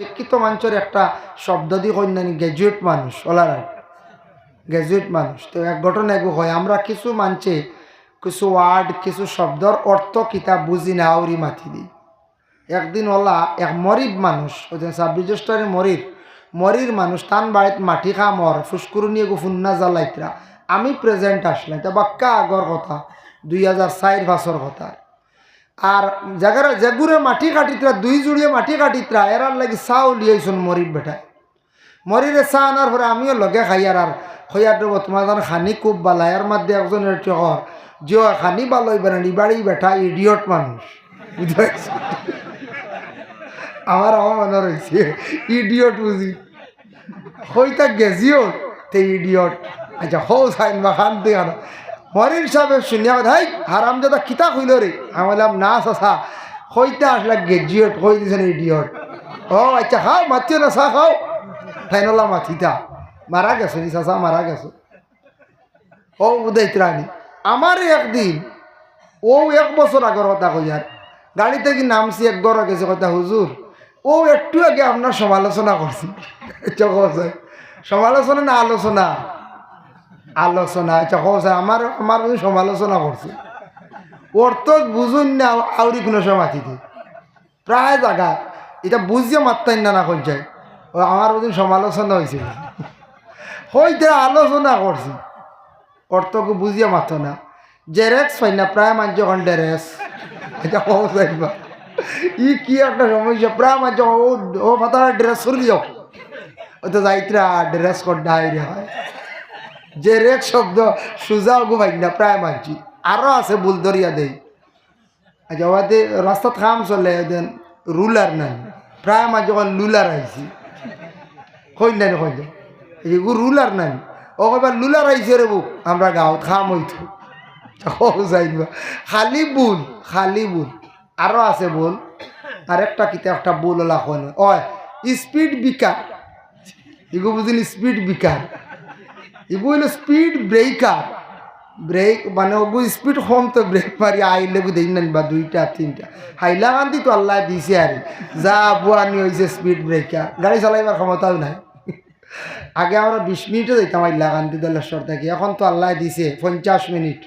শিক্ষিত মানুষের একটা শব্দ দিয়ে কন্যানি গ্র্যাজুয়েট মানুষ ওলারা গ্র্যাজুয়েট মানুষ। তো এক ঘটনা এগো হয় আমরা কিছু মানছে কিছু ওয়ার্ড কিছু শব্দর অর্থ কিতাব বুঝি না আউরি মাথি দিই। একদিন ওলা এক মরিব মানুষ ওই যে সাব্বির জ্যেষ্ঠরে মরির মানুষ তান বাড়িত মাটি খা মর ফুসকুরু নিয়ে গো ফুন্না জ্বালাইতরা আমি প্রেজেন্ট আসলাম এটা বাক্কা আগর কথা 2004 কথা। আর জায়গারা যেগুড়ে মাটি কাটিতরা 2 জুড়িয়ে মাটি কাটিতরা এরার লাগি চাও লিয়েছেন মরিব বেটা মরিরে চা আনার পরে আমিও লগে খাইয়ার আর খইয়ার দেবো তোমার যেন খানি খুব বালা এর মধ্যে একজনের চহর যে খানি বালো বেড়ানি বাড়ি বেটা ইডিয়ট মানুষ বুঝতে পারছি। আমার মনে রয়েছে ইডিয়ট বুঝি হইতা গেজিও তে ইডিয়ট আচ্ছা হো সাইন বা খান দিয়ে আর মরির সাহেব শুনিয়া হাই হারাম দাদা কিতা হইল রে আমি বললাম না চাষা হইতে আসলে গেজিয়ট হই দিয়েছেন ইডিয়ট। ও আচ্ছা খাও মাতিও না চা খাও ফাইনলা মাথিতা মারা গেছো নি চাষা মারা গেছো ও উদয়ত্রাণী। আমার একদিন ও 1 বছর আগের কথা কইয়ার গাড়িতে কি নামছি এক গড় গেছে কথা হুজুর ও একটু আগে আপনার সমালোচনা করছি সমালোচনা না আলোচনা আলোচনা আচ্ছা আমার আমার সমালোচনা করছে ওর তো বুঝুন না আউরি কোনো সময় মাতিতে প্রায় জায়গা এটা বুঝিয়ে মারতাই না কই যায় ও আমার ওদিন সমালোচনা হয়েছিল হইতে আলোচনা করছি অর্থকে বুঝিয়ে মারত না জেরেক্স পাই না প্রায় মানুষ যখন ডেরেক্স এটা যাইবা ই কি একটা সমস্যা প্রায় মানুষ ও ফাতার ড্রেস সরিয়ে ও তো যাইতরা ড্রেস ডাইরে হয় যে রেক শব্দ সুজাও গো ভাই না প্রায় মানছি আরও আছে বুল দরিয়া দেই। আচ্ছা ওতে রাস্তাত খাম চলে দেন রুলার নাই প্রায় মাঝ যখন লুলার আইছি কই নাই কই এগু রুলার নাই ও কবার লুলার আইছে রে বুক আমরা গাঁৱত খাম হইতো যাইবা খালি বুল আরও আছে বুল আরেকটা কিতা একটা বুল ওলা কোন ও স্পিড বিকার এগু বুঝিল স্পিড বিকার এগু হইল স্পিড ব্রেকার ব্রেক মানে ওগু স্পিড কম তো ব্রেক মারি আইলে দেই না বা 2টা 3টা হাইলা কান্দি তো আল্লাহ দিছে আর যা বুয়ানি হয়েছে স্পিড ব্রেকার গাড়ি চালাইবার ক্ষমতাও নাই। আগে আমরা 20 মিনিটে যাইতাম হাইলা কান্দি দলেশ্বর থেকে এখন তো আল্লাহ দিছে 50 মিনিট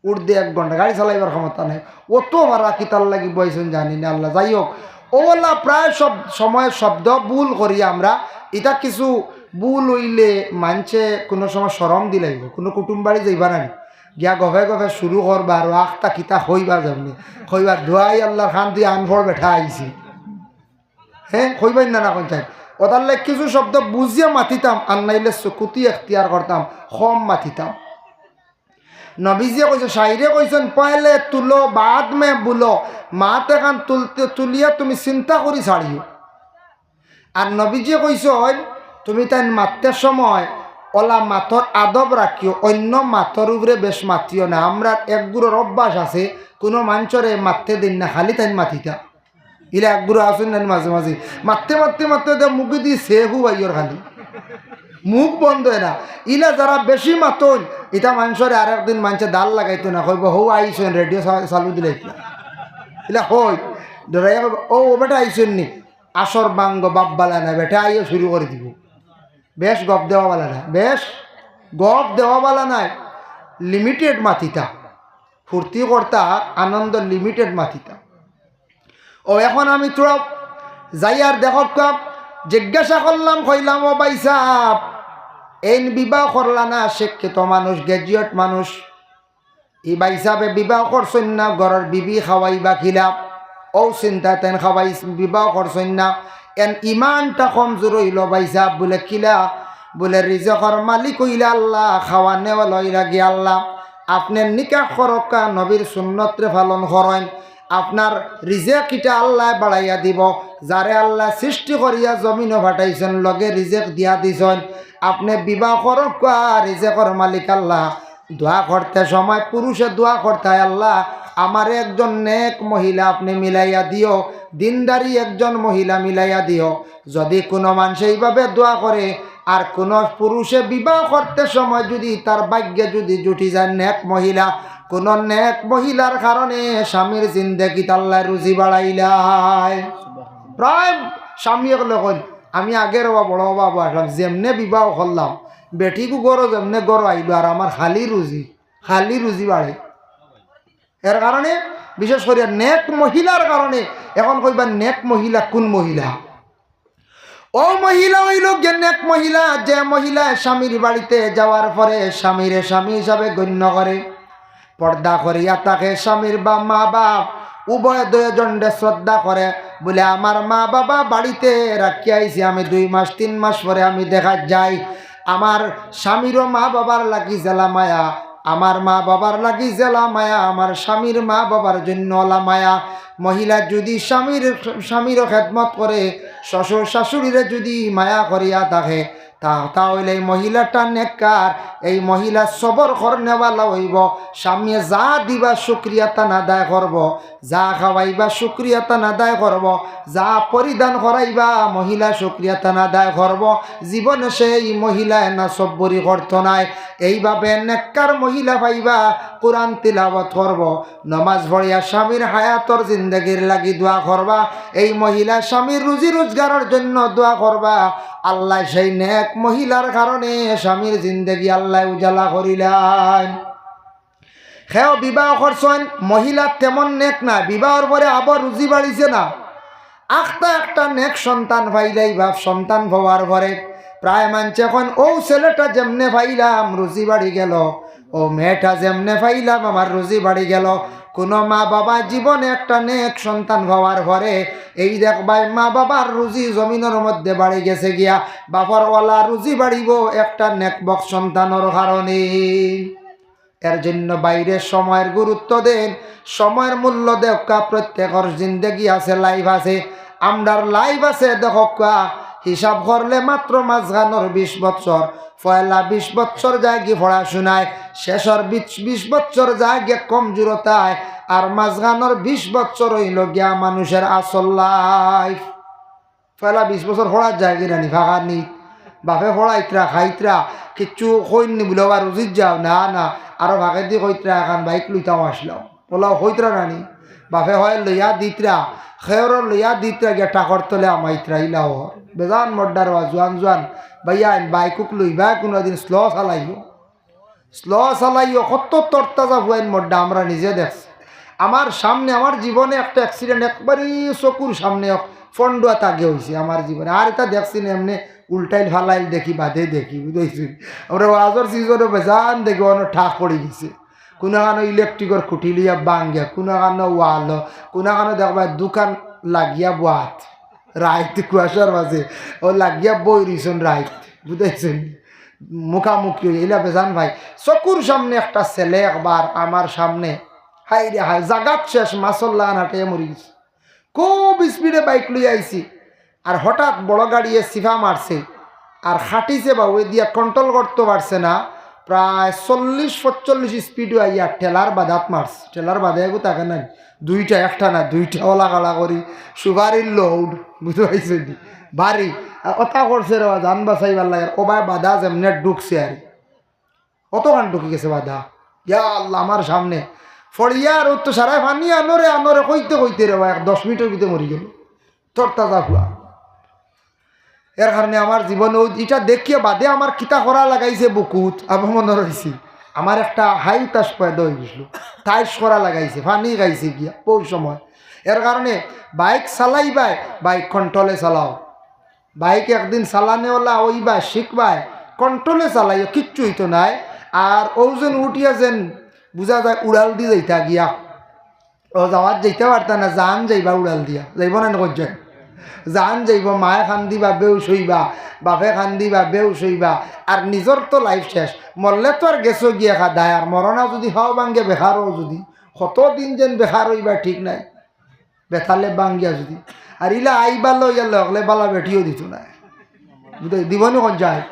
উর্দে 1 ঘন্টা গাড়ি চালাইবার ক্ষমতা নাই অত মারা কিতার লাগি বয়সন জানি না আল্লাহ যাই হোক ওলা প্রায় সব সময় শব্দ ভুল করি আমরা এটা কিছু ভুল হইলে মানছে কোনো সময় শরম দিলাইব কোনো কুটুম বাড়ি যাইবা না গিয়া গভে গভে শুরু করবা আর আখটা কিতা হইবা যাবনি কইবা ধোয়াই আল্লাহর খান তুই আনফর বেঠা আইছি হ্যাঁ কইবাই না কোন চাই ওটার লাগে কিছু শব্দ বুঝিয়া মাতিতাম আর নাইলে চকুতি এখতিয়ার করতাম কম মাতিতাম। নবীজিয়ে কইছে শাইরে কইছেন পহলে তুলো বাদ মে বুলো মাত এখন তুলিয়া তুমি চিন্তা করি ছাড়িও। আর নবীজিয়ে কইছেন তুমি তাই মারতে সময় ওলা মাথর আদব রাখিও অন্য মাথর উপরে বেশ মাতিও না। আমরা একগুড়োর অভ্যাস আছে কোনো মানুষরে মারতে দিন না খালি তাই মাতিতা ইলা একগুড়ো আসুন না মাঝে মাঝে মারতে মারতে মারতে মুখ দিয়ে সেহু বাইর খালি মুখ বন্ধ হয় না ইলা যারা বেশি মাতন এটা মানুষরে আর একদিন মানুষের দাল লাগাইতো না কইব হৌ আইসেন রেডিও চালু দিলে ইলা হই ধরে ও বেটা আইসেন নি আসর বাঙ্গ বাপবালা না বেটা আইও শুরু করে দিব বেশ গপ দেওয়াবালা না বেশ গপ দেওয়াবালা নাই লিমিটেড মাতিতা ফুর্তি কর্তা আনন্দ লিমিটেড মাতিতা। ও এখন আমি তোরা যাই আর দেখ জিজ্ঞাসা করলাম কইলাম ও ভাই সাহেব এই বিবাহ করলা না শিক্ষিত মানুষ গ্র্যাজুয়েট মানুষ এই ভাই সাহেবে বিবাহ করছেন না ঘরের বিবি খাওয়াইবা খিলা ও চিন্তা তেন খাওয়াই বিবাহ করছেন না এন ইমানটা কমজোর হইল ভাই সাহেব বলে কিলা বলে রিজকর মালিক হইলা আল্লাহ খাওয়া নেওয়া লইরা গিয়ে আল্লাহ আপনার নিকাহ করকা নবীর সুন্নতরে পালন করেন আপনার রিজেক ইটা আল্লাহ বাড়াইয়া দিব যারে আল্লাহ সৃষ্টি করিয়া জমিনও ফাটাইছেন লগে রিজেক দিয়া দিছেন আপনি বিবাহ করকা রিজেকর মালিক আল্লাহ দোয়া করতে সময় পুরুষে দোয়া করতে আল্লাহ আমার একজন নেক মহিলা আপনি মিলাইয়া দিও দিনদারি একজন মহিলা মিলাইয়া দিও। যদি কোনো মানুষ এইভাবে দোয়া করে আর কোন পুরুষে বিবাহ করতে সময় যদি তার ভাগ্যে যদি জুটি যায় নেক মহিলা কোন নেক মহিলার কারণে স্বামীর জিন্দেগিতে আল্লাহ রুজি বাড়াইলায় প্রায় স্বামী একলে কইল আমি আগের হবা বড় হবা আসলাম যেমনে বিবাহ করলাম বেটিকু গরো যেমনে গরো আইলো আর আমার খালি রুজি বাড়ে। এর কারণে বিশেষ করে নেক মহিলার কারণে এখন কইবা নেক মহিলা কোন মহিলা? ও মহিলা হইল নেক মহিলা যে মহিলা স্বামীর বাড়িতে যাওয়ার পরে স্বামীরে স্বামী হিসাবে গণ্য করে, পর্দা করিয়া তাকে স্বামীর বা মা বাপ উভয় দুজনে শ্রদ্ধা করে। বলে আমার মা বাবা বাড়িতে রাখি আইছি, আমি 2 মাস 3 মাস পরে আমি দেখা যাই, আমার স্বামীরও মা বাবার লাগি জেলা মায়া, আমার মা বাবার লাগি জেলা মায়া, আমার স্বামীর মা বাবার জন্য ওলা মায়া। মহিলা যদি স্বামীরও খেদমত করে, শ্বশুর শাশুড়িরে যদি মায়া করিয়া থাকে, তাহলে এই মহিলাটা নেককার, এই মহিলা সবর করনেওয়ালা হইব। স্বামী যা দিবা শুক্রিয়াতা আদায় করব, যা খাওয়াইবা শুক্রিয়াতা আদায় করব, যা পরিধান করাইবা মহিলা শুক্রিয়াতা আদায় করব। জীবনে সেই মহিলা না সব্বরি করত নাই। এইভাবে নেককার মহিলা পাইবা, কোরআন তিলাওয়াত করব, নমাজ পড়িয়া স্বামীর হায়াতর জিন্দগির লাগি দোয়া করবা। এই মহিলা স্বামীর রুজি রোজগারের জন্য দোয়া করবা। আল্লাহ সেই নেক মহিলার কারণে স্বামীর জিন্দগি আল্লাহ উজালা করিলেন। হেও বিবাহ করছেন, মহিলা তেমন নেক না, বিবাহর পরে আবার রুজি বাড়িছে না, একটা নেক সন্তান পাইলেই বাপ সন্তান হওয়ার পরে প্রায় মানছে এখন ও ছেলেটা যেমনে পাইলাম রুজি বাড়ি গেল, ও মেয়েটা যেমনে পাইলাম আমার রুজি বাড়ি গেল। কোনো মা বাবা জীবনে একটা নেক সন্তান হওয়ার পরে এই দেখবাই মা বাবার রুজি জমিনের মধ্যে বাড়ি গেছে গিয়া, বাবার ওয়ালা রুজি বাড়িব একটা নেকবক সন্তানের কারণে। এর জন্য বাইরে সময়ের গুরুত্ব দেন, সময়ের মূল্য দেখা। প্রত্যেকের জিন্দগি আছে, লাইফ আছে, আমরার লাইফ আছে। দেখা হিসাব করলে মাত্র মাঝখানোর 20 বছর, পয়লা 20 বছর যায় কি পড়াশোনায়, শেষর 20 বছর যায় গিয়ে কম জুরতায়, আর মাঝখানোর 20 বছর হইল গিয়া মানুষের আসল লাইফ। পয়লা 20 বছর পড়া যায় কি রানি ফাঁকা নি, বাপে পড়াইতরা খাইতরা কিচ্ছু কইনি বলে আবার রুজিত যাও না না, আরো ভাগে দিয়ে কইতরা এখন বাইক লইতাম আসলাম বলাও হইতরা নানি, বাপে হয় লইয়া দিতরা খেয়র লইয়া দিতরা গিয়া টাকর তলে আমাইতরা ইলাও বেজান মড্ডার জোয়ান ভাইয়া বাইকুক লইবা কোনোদিন স্লো চালাইও কত তরতাজা হুয়াইন মড্ডা আমরা নিজে দেখছি। আমার সামনে আমার জীবনে একটা অ্যাক্সিডেন্ট একবারই চকুর সামনে ফন্ডুয়া তাগে হয়েছে আমার জীবনে, আর এটা দেখছি না এমনি উল্টাইল ফালাইল দেখি বাদে দেখি বুঝেছি। আমরা ওয়াজর সিজনে বেজান দেখি অনেক ঠাক পড়ে গেছে, কোনো কানো ইলেকট্রিকের খুঁটি লিয়া বাঙ্গিয়া, কোনো কানো ওয়াল, কোনো কানো দেখবা দোকান লাগিয়া বাত রাইত কুয়াশার মাঝে ও লাগিয়া বই রিসন রাইত বুঝেছেন, মুখামুখি এলা বেজান ভাই। চকুর সামনে একটা ছেলে একবার আমার সামনে হাই রে হাই জাগাত শেষ মাসল্লা হাঁটে মরি গেছে। খুব স্পিডে বাইক লই আইছি, আর হঠাৎ বড় গাড়ি সিফা মারছে আর খাটিছে বা ওই দিয়া কন্ট্রোল করতে পারছে না, প্রায় 40-45 স্পিডে আইয়া ঠেলার বাদাত মারছে। ঠেলার বাদে এগো তাকে না দুইটা, একটা না দুইটা ওলাগালা করি সুপারির লোড বুঝতে পারছি বাড়ি কথা করছে রে জান বাসাইবার লাগে। ও ভাই বাধা যেমনি ঢুকছে আর কতখান ঢুকে গেছে বাধা, ইয়া আল্লাহ আমার সামনে ফড়িয়া আর তো সারাই পানি আনরে কইতে রে ভাই 10 মিনিটের ভিতরে মরি গেল তরতাজা হুয়া। এর কারণে আমার জীবনে এটা দেখিয়ে বাদে আমার কিতা করা লাগাইছে বুকুত আমার মনে রয়েছি। আমার একটা হাই তাস পয়দা হয়ে গেছিল, তাইস করা লাগাইছে, পানি গাইছে গিয়া ওই সময়। এর কারণে বাইক চালাইবাই বাইক কন্ট্রোলে চালাও, বাইক একদিন চালানেওয়ালা ওইবা শিখবাই কন্ট্রোলে চালাইও, কিচ্ছু হইতো নাই। আর ওজন উঠিয়া যেন বুঝা যায় উড়াল দিয়ে যাইতা গিয়া, ও যাওয়ার যাইতে পারতা না, জান যাইবা উড়াল দিয়া যাইব না কজ্জা জান যাইব, মায়ে খান্দিবা বেউস হইবা, বাপে খান্দিবা বেউস হইবা, আর নিজর তো লাইফ শেষ। মরলে তো আর গেছো গিয়া খাদায়, আর মরনা যদি হাও ভাঙ্গে বেকারও যদি কতদিন যেন বেকার হইবা ঠিক নাই, বেথালে বাঙ্গিয়া যদি আর ইলা আইবালো ইয়ালে হকলে বালা বেটিও দিত না দিবনি কোন যায়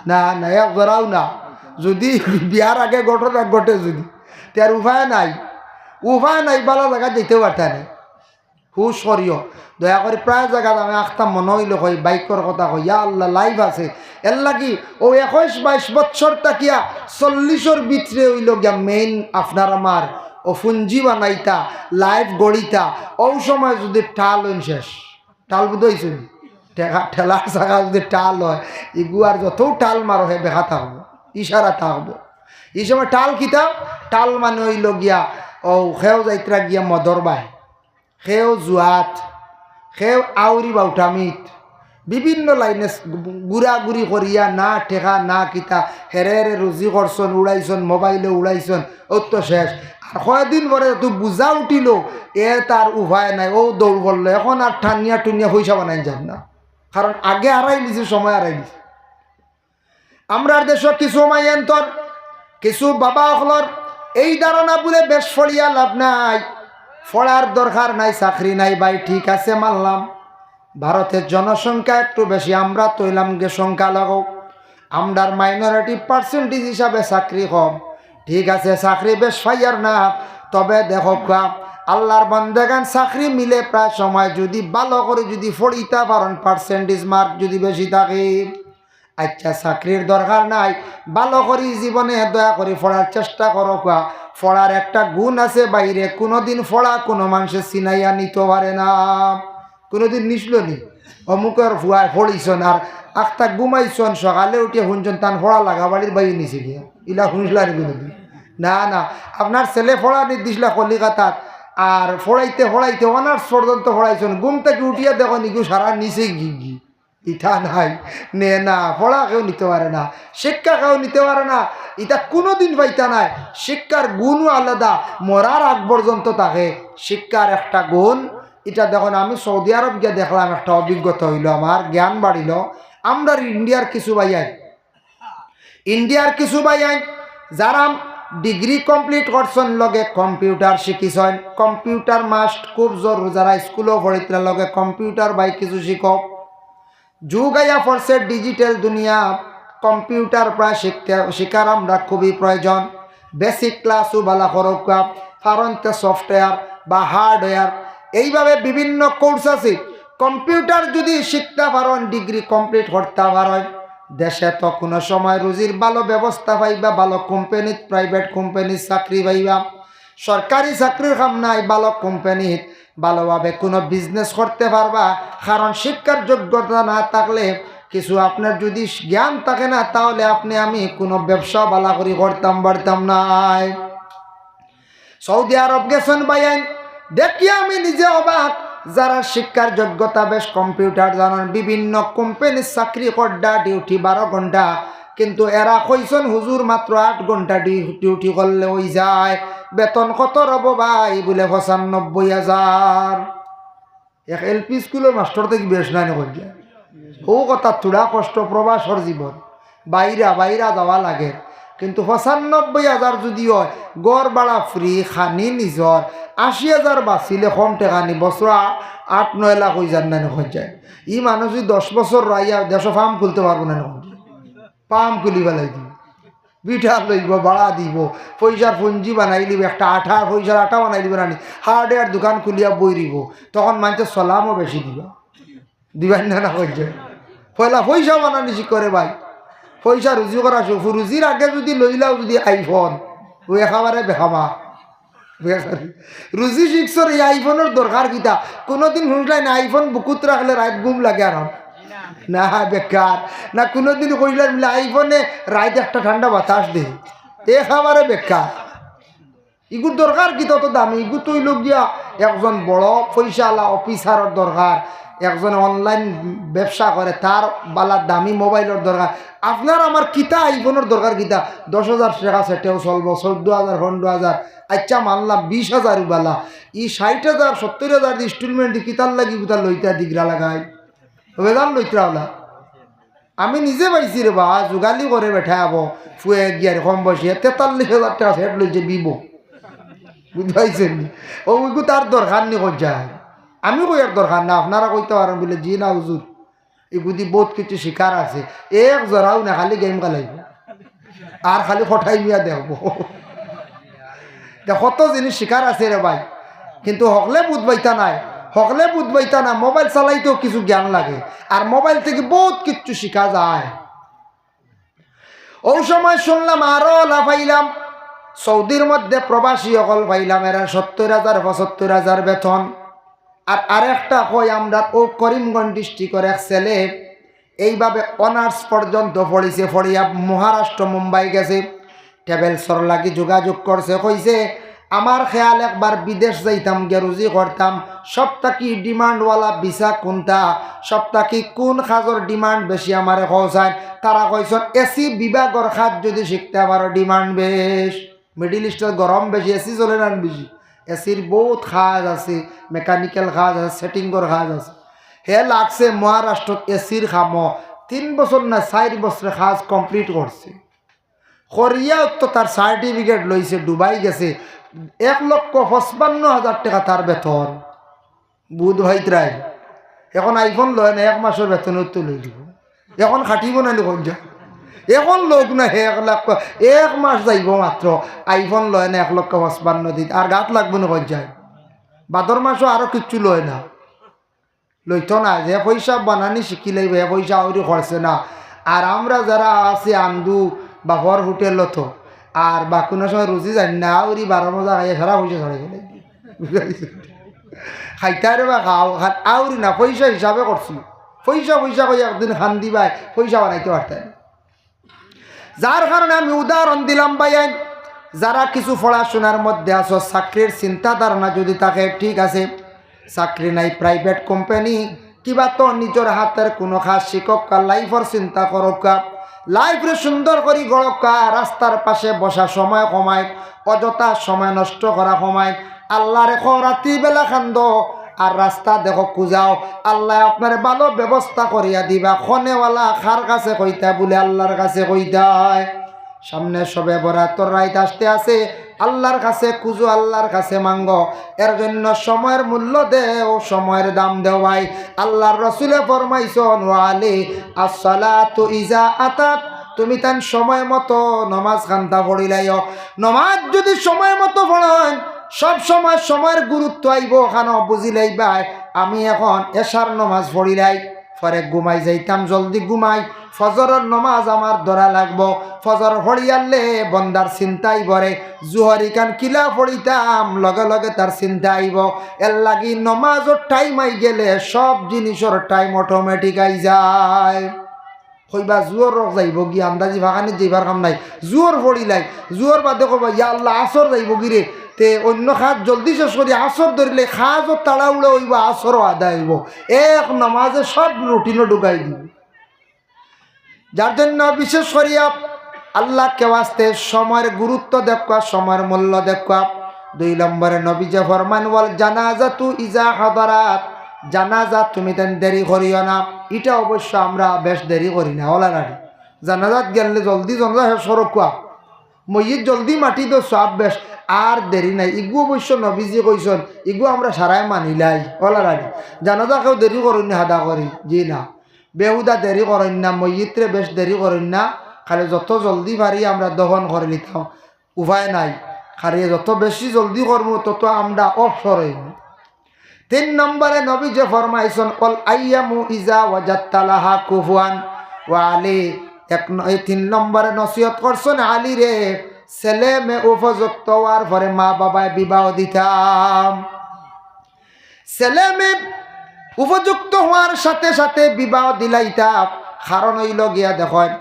না না এক ধরাও না। যদি বিয়ার আগে ঘটনা ঘটে যদি তার উপায় নাই বালা জায়গা যেতে পারতা নাই। হুশ করিও দয়া করে, প্রায় জায়গা আমি আখতাম মনে হইল কই বাইকর কথা কই, ইয়া আল্লাহ লাইভ আছে এর লাগি ও 21-22 বছর তাকিয়া 40-এর ভিতরে হইল গিয়া মেইন আপনার আমার ও ফুঞ্জি বানাইতা লাইভ গড়িতা, ও সময় যদি টাল হইন শেষ টাল বুঝাইছেন ঠেলার জায়গা যদি টাল হয় ইগু আর যত টাল মারো হে বেহা থাকবো ইশারা থাকবো। এই সময় টাল কিতাব টাল মানে হইল গিয়া ও খেও যাইতরা গিয়া মদর বাই খেও জুয়াত খেও আউরি বাউটামিত বিভিন্ন লাইনে গুড়াগুড়ি করিয়া না ঠেকা না কিতা হেরে হেরে রুজি করছন উড়াইছন মোবাইলে উড়াইছন ও তো শেষ। আর কয়দিন পরে তুই বুঝা উঠিল এ তার উপায় নাই ও দৌড় করলো এখন আর ঠানিয়া টুনিয়া পয়সা বানাই যান না, কারণ আগে আড়াই নিছে সময় আড়াই নিছে। আমরা দেশ কিছু মাইন্তর কিছু বাবা অকলর এই ধারণা বলে বেশ ফড়িয়া লাভ নাই, ফড়ার দরকার নাই, চাকরি নাই ভাই ঠিক আছে মানলাম। ভারতের জনসংখ্যা একটু বেশি, আমরা তৈলাম গে সংখ্যা লাগাও, আমরার মাইনরিটি পার্সেন্টেজ হিসাবে চাকরি কম, ঠিক আছে চাকরি বেশ ফাইয়ার না। তবে দেখো আল্লাহর বান্দাগান চাকরি মিলে প্রায় সময় যদি ভালো করে যদি ফড়িতে পারেন পার্সেন্টেজ মার্ক যদি বেশি থাকে, আচ্ছা চাকরির দরকার নাই, ভালো করে জীবনে দয়া করে পড়ার চেষ্টা করো। পড়ার একটা গুণ আছে বাইরে, কোনোদিন পড়া কোনো মানুষের চিনাইয়া নিতে পারে না, কোনোদিন নিছিল নি অমুকের ফুয়ায় ফড়িছন আর আখটা ঘুমাইছন সকালে উঠে শুনছেন তান ফড়া লাগা বাড়ির বাইরে নিছে গিয়া ইলা শুনছিলাম কোনোদিন না। না আপনার ছেলে ফড়া দিছিলা কলিকাতার আর ফড়াইতে ফড়াইতে অনার্স পর্যন্ত ফড়াইছেন, ঘুম থেকে উঠিয়া দেখো নিকু সারা নিচে গি ইটা নাই নে না, পড়া কেউ নিতে পারে না, শিক্ষা কেউ নিতে পারে না, এটা কোনোদিন পাইতা নাই। শিক্ষার গুণও আলাদা, মরার আগ পর্যন্ত থাকে শিক্ষার একটা গুণ। এটা দেখুন আমি সৌদি আরব গিয়ে দেখলাম, একটা অভিজ্ঞতা হইল, আমার জ্ঞান বাড়িল। আমরা ইন্ডিয়ার কিছু ভাইয়াই যারা ডিগ্রি কমপ্লিট করছেন লগে কম্পিউটার শিখিছেন, কম্পিউটার মাস্ট খুব জরুরি, যারা স্কুলও পড়িতে লগে কম্পিউটার বাই কিছু শিখক। যুগ আইয়া পড়ছে ডিজিটাল দুনিয়া, কম্পিউটার প্রায় শিখার আমরা খুবই প্রয়োজন। বেসিক ক্লাসও বালা করক, কারণ সফটওয়্যার বা হার্ডওয়্যার এইভাবে বিভিন্ন কোর্স আছে। কম্পিউটার যদি শিখতে পারেন, ডিগ্রি কমপ্লিট করতে পারেন, দেশে তো কোনো সময় রুজির ভালো ব্যবস্থা পাইবা, ভালো কোম্পানি প্রাইভেট কোম্পানির চাকরি পাইবা, সরকারি চাকরির কাম নাই, ভালো কোম্পানির ভালোভাবে কোনো বিজনেস করতে পারবা। কারণ শিক্ষার যোগ্যতা না থাকলে কিছু আপনার যদি জ্ঞান থাকে না, তাহলে আমি কোনো ব্যবসা ভালো করে করতাম পারতাম নাই। সৌদি আরব গেছেন ভাইয়ান, দেখি আমি নিজে অবাক, যারা শিক্ষার যোগ্যতা বেশ কম্পিউটার জানেন, বিভিন্ন কোম্পানির চাকরি করডা, ডিউটি 12 ঘন্টা, কিন্তু এরা কইছেন হুজুর মাত্র 8 ঘন্টা ডিউটি করলে ওই যায়, বেতন কত রব ভাই বলে 95,000। এক এলপি স্কুলের মাস্টার থেকে বেশ নাই নয়, ও কথা থোড়া কষ্ট, প্রবাসর জীবন, বাইরা যাওয়া লাগে, কিন্তু 95,000 যদি হয়, গড় ভাড়া ফ্রি, খানি নিজর, 80,000 বাঁচিলে কম টেকা নি, বছর 8-9 লাখ হয়ে যান না হয়ে যায়। ই মানুষ যদি 10 বছর রাইয়া দেশ ফার্ম খুলতে পারবো না, পাম খুলি বেলাই দিব, পিঠা লইব, ভাড়া দিব, পয়সার পুঞ্জি বানাই দিব, একটা পয়সার আটা বানাই দিব, রানি হার্ডওয়্যার দোকান খুলিয়া বই দিব, তখন মানুষের সলামও বেশি দিবেন না হয়ে যায়। পয়লা পয়সা বানানি করে ভাই, পয়সা রুজি করা রুজির আগে যদি লইলাও যদি আইফোন, ও একেবারে বেখাবা রুজি শিখছর। এই আইফোনের দরকার কিতা কোনোদিন শুনলাই না, আইফোন বুকুত রাখলে রাত ঘুম লাগে আর না, বেকার না, কোনোদিন কইলাম মিলে আইফোনে রাত একটা ঠান্ডা বাতাস দে, একেবারে বেকার। ইগুর দরকার কি তত দামি, ইগু তৈল গিয়া একজন বড় পয়সাওয়ালা অফিসারের দরকার, একজন অনলাইন ব্যবসা করে তার বালা দামি মোবাইলের দরকার। আপনার আমার কিতা আইফোনের দরকার কিতা, 10,000 টাকা সেটেও চলবো, 14,000 15,000, আচ্ছা মানলাম 20,000 বালা, ই 60,000 70,000 ইনস্টলমেন্ট কিতার লাগি কিতা লইতা দিগরা লাগাই বেদান লইতরা ওলা। আমি নিজে পাইছি রে বা, যোগালি করে বেঠা আবো ফুয়ে গিয়ার কম বসিয়ে 43,000 টাকা সেট লইছে বিবো, বুঝতে পাইছেন? ওইগু তার দরকার নি যায়, আমি কই আর দরকার না, আপনারা কইতে পারেন বলে জি না হুজুর, এগুদি বহুত কিছু শিকার আছে, এক জরাও না, খালি গেম খেলাইব আর খালি ফটাই মিয়া দেখবো, কত জিনিস শিকার আছে রে ভাই। কিন্তু হকলে বুঝবাইতা নাই, মোবাইল চালাইতেও কিছু জ্ঞান লাগে, আর মোবাইল থেকে বহুত কিছু শিখা যায়। ওই সময় শুনলাম আরো লাফাইলাম, সৌদির মধ্যে প্রবাসী অকল পাইলাম, এরা 70,000 75,000 বেতন, আর আরেকটা কই আমরা ও করিমগঞ্জ ডিস্ট্রিক্টের এক ছেলে এইভাবে অনার্স পর্যন্ত পড়িছে, পড়িয়া মহারাষ্ট্র মুম্বাই গেছে, ট্রাভেলসর লাগি যোগাযোগ করছে, কইছে আমার খেয়াল একবার বিদেশ যাইতাম গিয়ে রুজি করতাম, সপ্তাহ ডিমান্ডওয়ালা ভিসা কোনটা, সপ্তাহ কোন কাজের ডিমান্ড বেশি আমারে পৌঁছায়। তারা কইছেন এসি বিভাগের কাজ যদি শিখতে পারো ডিমান্ড বেশ, মিডিল ইস্টের গরম বেশি, এসি চলে না বেশি, এসির বহুত কাজ আছে, মেকানিক্যাল কাজ আছে, সেটিংয়ের কাজ আছে। হে লাগছে মহারাষ্ট্র এসির খামো 3 বছর না 4 বছরের কাজ কমপ্লিট করছে, করিয়া তো তার সার্টিফিকেট লইছে, ডুবাই গেছে, 1,55,000 টাকা তার বেতন। বুধ ভাইতরাই এখন আইফোন লয় না, 1 মাসের বেতনের তো লই দিব, এখন খাটিব না কোন যা, এখন লোক না 1 মাস যাইব মাত্র, আইফোন লয় না 1,55,000 দিন, আর গাত লাগবে না কোন যায়। ভাদর মাসও আরো কিচ্ছু লয় না, লইতো না, যে পয়সা বানানি শিখি লাইব, এ পয়সা আউরি খরছে না। আর আমরা যারা আছি আন্দু বা ঘর হোটেল তো, আর বা কোনো সময় রুচি জানি না, আউরি 12 মজা খাইয়া সারা পয়সা ছড়াই গেলে খাইতারে বা খাও আউরি না, পয়সা হিসাবে করছি, পয়সা পয়সা কই একদিন খান দিবাই পয়সা বানাইতে পারতেন। যার কারণে আমি উদাহরণ দিলাম ভাইয়া, যারা কিছু পড়াশোনার মধ্যে আছো, চাকরির চিন্তা ধারণা যদি থাকে ঠিক আছে, চাকরি নাই, প্রাইভেট কোম্পানি কিবা তো নিজের হাতের কোনো কাজ শিক্ষক, লাইফের চিন্তা করক, লাইফরে সুন্দর করে গড়ক, রাস্তার পাশে বসা সময় কমায়, অযথা সময় নষ্ট করা কমায়, আল্লাহরে রাত্রিবেলা খান্দ আর রাস্তা দেখো খুঁজাও, আল্লাহ আপনার ভালো ব্যবস্থা করিয়া দিবা। খনেওয়ালা খার কাছে কইতা বলে আল্লাহর কাছে কইতায়, সামনে সবে বরাতর রাইত আসতে আছে, আল্লাহর কাছে খুঁজো, আল্লাহর কাছে মাঙ্গ, এর জন্য সময়ের মূল্য দেও, সময়ের দাম দেও ভাই। আল্লাহর রসুলে ফরমাইছেন ওয়ালি আসসালাতু ইজা আতাত, তুমি তান সময় মতো নমাজ খান্তা পড়িলাইও, নমাজ যদি সময় মতো পড়ান সব সময় সময়ের গুরুত্ব আইব, ওখানে বুঝিলাই ভাই আমি এখন এশার নমাজ পড়িলাই, পরে ঘুমাই যাইতাম, জলদি ঘুমাই, ফজরের নমাজ আমার ধরা লাগবো, ফজর পড়িয়ালে বন্দার চিন্তাই বরে, জুহরি কান কিলা পড়িতাম লগে লগে তার চিন্তা আইব, এর লাগি নমাজের টাইম আই গেলে সব জিনিসের টাইম অটোমেটিক আই যায়। কইবা জুয়োর রোগ যাইব গিয়ে আন্দাজি ভাগানি যাইবার কাম নাই, জুয়োর পড়িলাই, জুয়োর বাদে কবা ইয়া আল্লাহ আসর যাইব গিরে, তে অন্য খাজ জলদি শেষ করি, আসর ধরিলে খাজও তাড়াউড়ে হইব, আসরও আদায় হইব, এক নমাজে সব রুটিনও ঢুকাই দিব। যার জন্য বিশেষ করিয়া আল্লাহকে ওয়াস্তে সময়ের গুরুত্ব দেখা, সময়ের মূল্য দেখা। 2 নম্বরে নবীজি ফরমান ওয়াল জানাজাতু ইজা হাদারাত, জানাজা তুমি তেন দেরি করিও না। এটা অবশ্য আমরা বেশ দেরি করি না, ওলা রাড়ি জানাজাত গেলে জলদি জানাজা সরকুয়া, মইয়িত জলদি মাটি তো সব বেশ, আর দেরি নাই। ইগু অবশ্য নবীজি কইসন, ইগু আমরা সারাই মানিলাই, ওলা রাড়ি জানাজা কেউ দেরি করুন না, হাদা করি জি না, বেহুদা দেরি করেন না, মইয়িত্রে বেশ দেরি করেন না, খালি যত জলদি পারি আমরা দহন করে নিতাম, উপায় নাই, খালি যত বেশি জলদি করবো তত আমরা অবসর হইব। 3 নম্বরে নবী যে ফরমাইছেন অল আইয়ামু ইজা ওয়াজাত্তালাহা কুফুয়ান ওয়া আলী, 3 নম্বরে নসিহত করছেন আলী রে, ছেলে মেয়ে উপযুক্ত হওয়ার পরে মা বাবায় বিবাহ দিতাম, ছেলে মেয়ে উপযুক্ত হওয়ার সাথে সাথে বিবাহ দিলাইতাম। কারণ হইল গিয়া দেখেন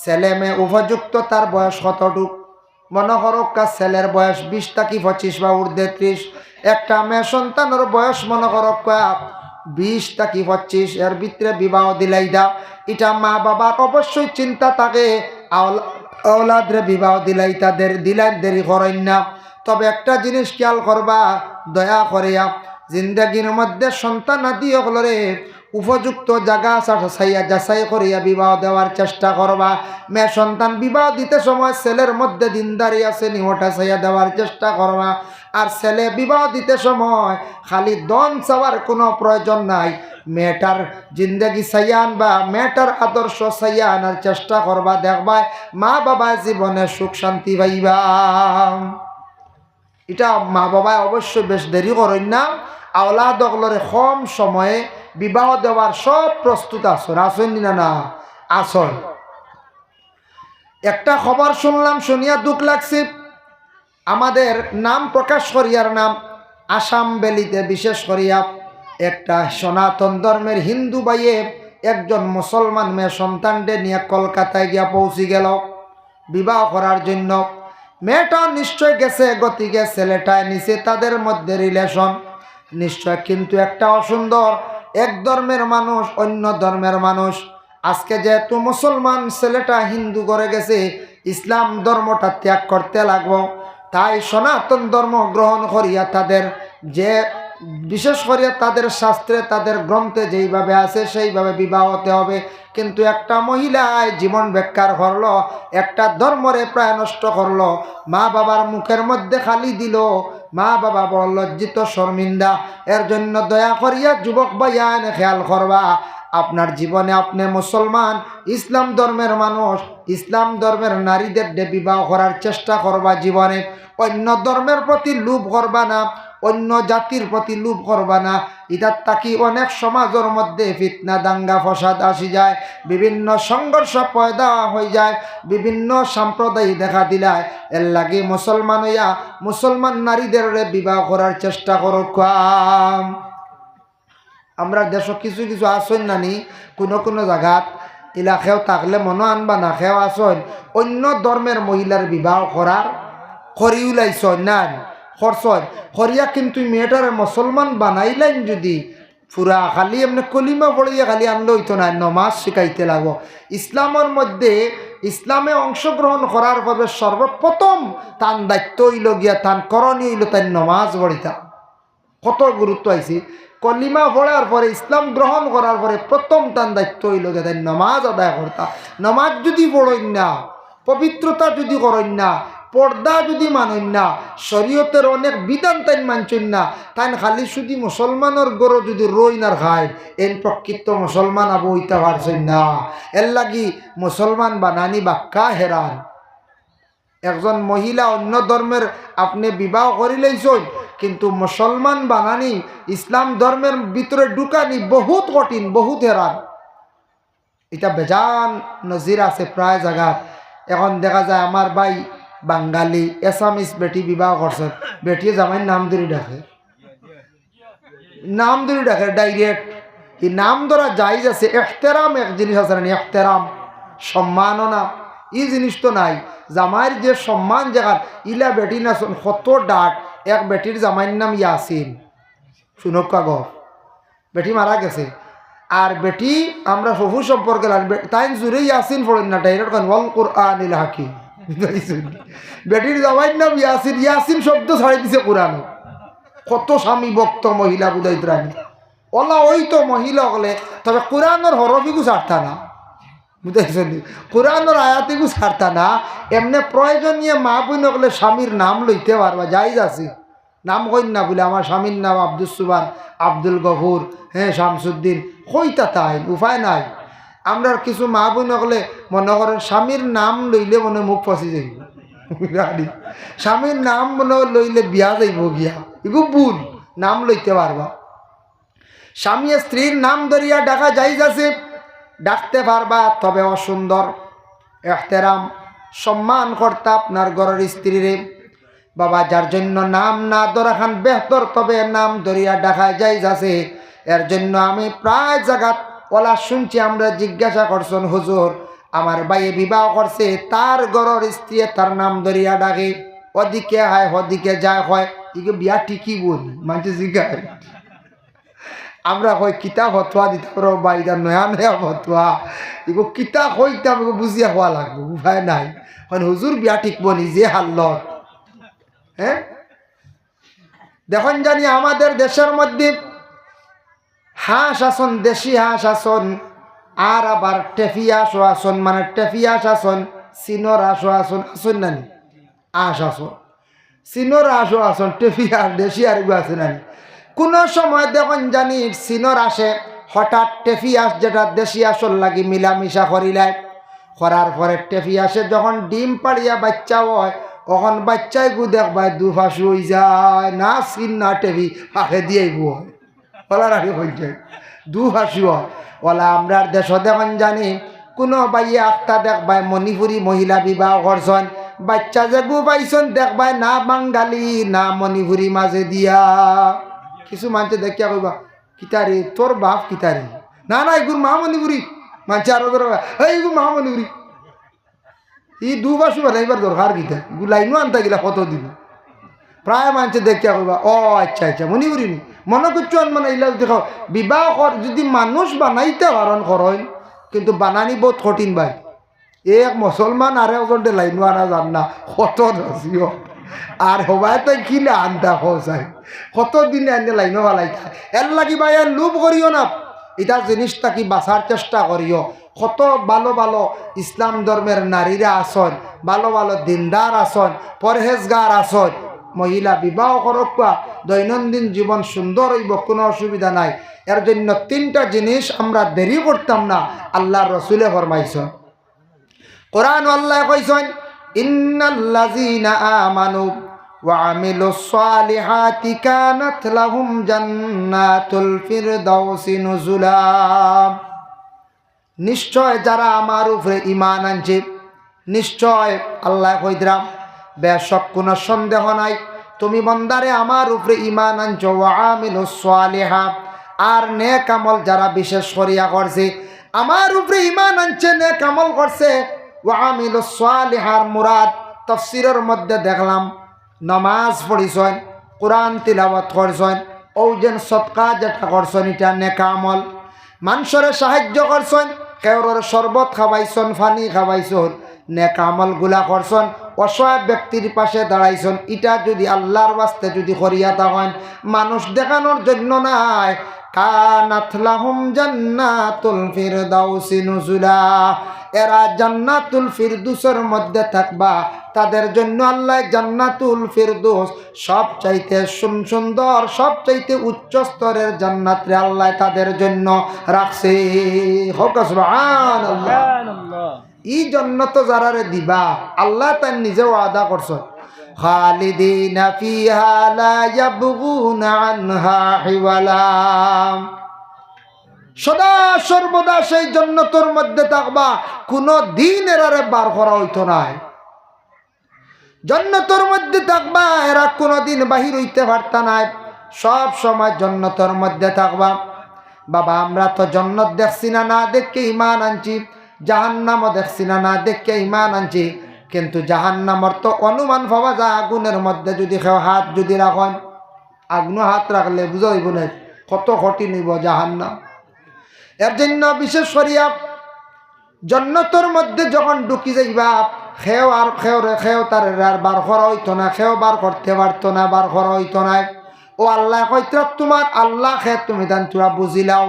ছেলে মেয়ে উপযুক্ত, তার বয়স কতটুক, মনে করক্কা ছেলের বয়স 20 থেকে 25 বা ঊর্ধ্বে 30, একটা মেয়ে সন্তানের বয়স মনে করক্কা 20 থেকে 25, এর ভিতরে বিবাহ দিলাই দাও। এটা মা বাবার অবশ্যই চিন্তা থাকে, আওলাদরে বিবাহ দিলাই তাদের দিলাই দেরি করেন না। তবে একটা জিনিস খেয়াল করবা, দয়া করিয়া জিন্দগির মধ্যে সন্তান আদি হলরে উপযুক্ত জায়গা সাইয়া যাচাই করিয়া বিবাহ দেওয়ার চেষ্টা করবা। মেয়ে সন্তান বিবাহ দিতে সময় ছেলের মধ্যে দিনদারি আছে নি ওটা চাইয়া দেওয়ার চেষ্টা করবা। আর ছেলে বিবাহ দিতে সময় খালি দন চাওয়ার কোনো প্রয়োজন নাই, মেয়েটার জিন্দগি চাইয়ান বা মেয়েটার আদর্শ চাইয়া আনার চেষ্টা করবা, দেখবা মা বাবা জীবনে সুখ শান্তি পাইবা। এটা মা বাবা অবশ্যই বেশ দেরি করেন না, আওলাদ অগলরে কম সময়ে বিবাহ দেওয়ার সব প্রস্তুত আসন, আসন না না আসন। একটা খবর শুনলাম, শুনিয়া দুঃখ লাগছে, আমাদের নাম প্রকাশ করিয়ার নাম আসাম বেলিতে বিশেষ করিয়া একটা সনাতন ধর্মের হিন্দু ভাইয়ে একজন মুসলমান মেয়ে সন্তানকে নিয়ে কলকাতায় গিয়া পৌঁছে গেল বিবাহ করার জন্য। মেয়েটা নিশ্চয় গেছে, গতিকে ছেলেটায় নিচে তাদের মধ্যে রিলেশন নিশ্চয়, কিন্তু একটা অসুন্দর। এক ধর্মের মানুষ অন্য ধর্মের মানুষ। আজকে যেহেতু মুসলমান ছেলেটা হিন্দু করে গেছে, ইসলাম ধর্মটা ত্যাগ করতে লাগবো, তাই সনাতন ধর্ম গ্রহণ করিয়া তাদের যে বিশেষ করিয়া তাদের শাস্ত্রে তাদের গ্রন্থে যেইভাবে আছে সেইভাবে বিবাহ হতে হবে। কিন্তু একটা মহিলায় জীবন বেকার করলো, একটা ধর্মরে প্রায় নষ্ট করলো, মা বাবার মুখের মধ্যে খালি দিল, মা বাবা বড় লজ্জিত শর্মিন্দা। এর জন্য দয়া করিয়া যুবক ভাইয়ান খেয়াল করবা, আপনার জীবনে আপনি মুসলমান ইসলাম ধর্মের মানুষ, ইসলাম ধর্মের নারীদের বিবাহ করার চেষ্টা করবা। জীবনে অন্য ধর্মের প্রতি লোভ করবা না, অন্য জাতির প্রতি লোভ করবা না। ইতার তাকি অনেক সমাজের মধ্যে ফিতনা দাঙ্গা ফসাদ আসি যায়, বিভিন্ন সংঘর্ষ পয়দা হয়ে যায়, বিভিন্ন সম্প্রদায় দেখা দিলায়। এর লাগে মুসলমান হইয়া মুসলমান নারীদের বিবাহ করার চেষ্টা করো। আমরা দেশ কিছু কিছু আসন নানি কোনো কোনো জায়গাত এলাকাও থাকলে মনে আনবা না খেও আসন অন্য ধর্মের মহিলার বিবাহ করার করি উলাইছ না খরচয় করিয়া, কিন্তু মেয়েটার মুসলমান বানাইলেন যদি পুরা খালি এমনি কলিমা পড়িয়া খালি আনলে হইতো না, নমাজ শিখাইতে লাগো। ইসলামের মধ্যে ইসলামে অংশগ্রহণ করার পরে সর্বপ্রথম তার দায়িত্ব হইল গিয়া তার করণীয় হইল তাই নমাজ পড়িতা। কত গুরুত্ব আইছি, কলিমা পড়ার পরে ইসলাম গ্রহণ করার পরে প্রথম তার দায়িত্ব হইল গিয়া তাই নমাজ আদায় করতা। নমাজ যদি পড়েন না, পবিত্রতা যদি করেন না, পর্দা যদি মানেন না, শরীয়তের অনেক বিধান তাই মানছেন না, তাই খালি শুধু মুসলমানের গরো যদি রইন আর খায় এন প্রকৃত মুসলমান আবু হইতে পারছেন না। এর লাগি মুসলমান বানানি বাক্কা হেরান। একজন মহিলা অন্য ধর্মের আপনি বিবাহ করিলেইছেন, কিন্তু মুসলমান বানানি ইসলাম ধর্মের ভিতরে ঢুকানি বহুত কঠিন, বহুত হেরান। এটা বেজান নজির আছে প্রায় জায়গা। এখন দেখা যায় আমার ভাই বাঙালি এসামিস বেটি বিবাহ করছে, বেটিয়ে জামাই নাম ধরে ডাকে, নাম ধরে ডাকে ডাইরেক্ট। এই নাম ধরা জায়েজ আছে, এহতেরাম এক জিনিস আছে না, এহতেরাম সম্মানও না, এই জিনিস তো নাই। জামাইয়ের যে সম্মান জায়গা ইলা বেটি না কত ডাক। এক বেটির জামাইয়ের নাম ইয়াসিন, শুনক কাগ, বেটি মারা গেছে। আর বেটি আমরা শ্বশুর সম্পর্কে তাই জুড়ে ইয়াসিন পড়েন না, ডাইরেক্ট ওয়াল কুরআনিল হাকিম। বেটির জামাইয়ের নাম ইয়াসিন, ইয়াসিন শব্দ ছাড়ি দিছে কোরআন। কত স্বামী ভক্ত মহিলা বুঝাইত রানি ওলা ওই তো মহিলা হলে, তবে কোরআনের হরফিকু ছাড়তা না, বুঝাইছেন, কোরআনের আয়াতিকু ছাড়তা না। এমনি প্রয়োজনীয় মা বোন হলে স্বামীর নাম লইতে পারবা, যাইজ আছে। নাম কইন না বলে আমার স্বামীর নাম আব্দুল সুবান, আব্দুল গফুর, হ্যাঁ শামসুদ্দিন, কইতা তাই উপায় নাই। আমরা কিছু মা বোন হলে মনে করেন স্বামীর নাম লইলে মনে মুখ ফসি যাইব, স্বামীর নাম মনে লইলে বিয়া যাইব গিয়া, এগুলো ভুল। নাম লইতে পারবা, স্বামী স্ত্রীর নাম ধরিয়া ডাকা যাইজ আছে, ডাকতে পারবা, তবে অসুন্দর। এহতেরাম সম্মান করতে আপনার ঘরের স্ত্রীরে বাবা, যার জন্য নাম না ধরা খান বেহতর, তবে নাম ধরিয়া ডাকা যাইজ আছে। এর জন্য আমি প্রায় জায়গা ওলা শুনছি, আমরা জিজ্ঞাসা করছেন হুজুর আমার ভাইয়ে বিবাহ করছে, তার ঘরের স্ত্রী তার নাম ধরিয়া ডাকে, ওদিকে হয় ওদিকে যায়, হয় এগুলো বিয়া ঠিকই বল মানুষ জিজ্ঞাসা। আমরা কই কিতাব হতোয়া দিতে পারো বাইদা, নয়া নয়া হতোয়া এগুলো কিতাব হইতাম বুঝিয়া হওয়া লাগবো, উপায় নাই। মানে হুজুর বিয়া ঠিকব নিজে হাল্লত। হ্যাঁ দেখুন জানি আমাদের দেশের মধ্যে হাঁস আসন, দেশি হাঁস আসন, আর আবার টেফিয়াস আসন, মানে টেফিয়াস আসন, চিনর আস আসন, আসন নানি আঁশ আসন, চিনর আস আসন, টেফিয়াস দেশি আর এগুলো আছে নানি। কোনো সময় দেখুন জানি চিনর আসে, হঠাৎ টেফিয়াস যেটা দেশি আসন লাগি মিলামিশা করিলায়, করার পরে টেফিয়াসে যখন ডিম পাড়িয়া বাচ্চা হয়, তখন বাচ্চাই গু দেখবাই দুফাসু হয়ে যায়, না চিন না টেফি পাখে দিয়েই বু হয়, ওলার আগে হয়ে যায় দুফাসু হয়। ওলা আমরা দেশ দেখুন জানি কোনো বাইয়ে আখটা দেখবাই মণিপুরি মহিলা বিবাহ করছেন, বাচ্চা যে গু পাইছেন দেখবাই না বাঙালি না মণিপুরি মাঝে দিয়া। কিছু মানুষ দেখিয়া কইবা কিতারে তোর বাপ কিতারে না না এগুর মহামণিপুরি মানছে আরো ধর এইগুর মহামণিপুরি ই দুবার সুবার এইবার দরকার কিতা লাইনও আনতে গেলা কত দিব প্রায় মানছে দেখিয়া কইবা ও আচ্ছা আচ্ছা মণিপুরি নি মনে করছো মানে ইলা দেখো বিবাহ যদি মানুষ বানাইতে পারেন করেন কিন্তু বানানি বহুত কঠিন ভাই এক মুসলমান আর একজনটা লাইনও আনা যান না কত রসিও আর হবাই তো কিলে আনতা খোঁজাই কত দিনে আনতে লাইনও ভালাইতা এর লাগি ভাই আর লোভ করিও না এটা জিনিসটা কি বাঁচার চেষ্টা করিও কত ভালো ভালো ইসলাম ধর্মের নারীরা আসন ভালো ভালো দিনদার আসন পরহেজগার আসন মহিলা বিবাহ করক দৈনন্দিন জীবন সুন্দর হইব কোনো অসুবিধা নাই এর জন্য তিনটা জিনিস আমরা দেরি করতাম না আল্লাহর রসুলে ফরমাইছেন কোরআন আল্লাহ কইছেন ইন্নাল্লাযীনা আমানু ওয়া আমিলুস সালিহাতি কানাত লাহুম জান্নাতুল ফিরদাউসি নুজুলা নিশ্চয় যারা আমার উপরে ঈমান আনছে নিশ্চয় আল্লাহ কইদ্রাম বেশক কোনো সন্দেহ নাই তুমি বান্দারে আমার উপরে ঈমান আনছো ওয়া আমিলুস সালিহাত আর নেক আমল যারা বিশেষ করিয়া করছে আমার উপরে ঈমান আনছে নেক আমল করছে ওয়া আমিলুস সালিহার মুরাদ তাফসীরের মধ্যে দেখলাম নামাজ পড়িছেন কোরআন তিলাওয়াত করছেন ওজেন সদকা যেটা করছেন এটা নেক আমল মানুষের সাহায্য করছেন কেউর শরবত খাওয়াইছেন পানি খাওয়াইছেন নেক আমল গুলা করছেন অসহায় ব্যক্তির পাশে দাঁড়াইছেন এটা যদি আল্লাহর ওয়াস্তে যদি করিয়া থাকেন মানুষ দেখানোর জন্য নাই কানাত লাহুম জান্নাতুল ফিরদাউসি নুজুলা এরা জান্নাতুল ফিরদৌসের মধ্যে থাকবা তাদের জন্য আল্লাহ জান্নাতুল ফিরদৌস সবচাইতে সুন্দর সবচাইতে উচ্চ স্তরের জান্নাত রে আল্লাহ তাদের জন্য রাখছে হোক সুবহানাল্লাহ এই জান্নাত যারারে দিবা আল্লাহ তার নিজে ওয়াদা করছে খালিদিনা ফিহা লা ইয়াবগুনা আনহা হিওয়ালা সদা সর্বদা সেই জান্নাতের মধ্যে থাকবা কোনো দিন এরারে বার করা হইতো না জান্নাতের মধ্যে থাকবা এরা কোনোদিন বাহির হইতে পারতা না সব সময় জান্নাতের মধ্যে থাকবা বাবা আমরা তো জান্নাত দেখছি না না দেখে ঈমান আনছি জাহান্নামও দেখছি না না দেখে ঈমান আনছি কিন্তু জাহান্নামর তো অনুমান পাওয়া যায় আগুনের মধ্যে যদি কেউ হাত যদি রাখেন আগুন হাত রাখলে বুঝাইব না কত কঠিন হইব জাহান্নাম এর জন্য বিশেষ করিয়া জান্নাতের মধ্যে যখন ঢুকি যাইবা খেও আর খেও তার আর বার করা হইতো না খেও বার করতে পারতো না বার করা হইতো না ও আল্লাহ কইতরা তোমার আল্লাহ খে তুমি দান তোরা বুঝিলাও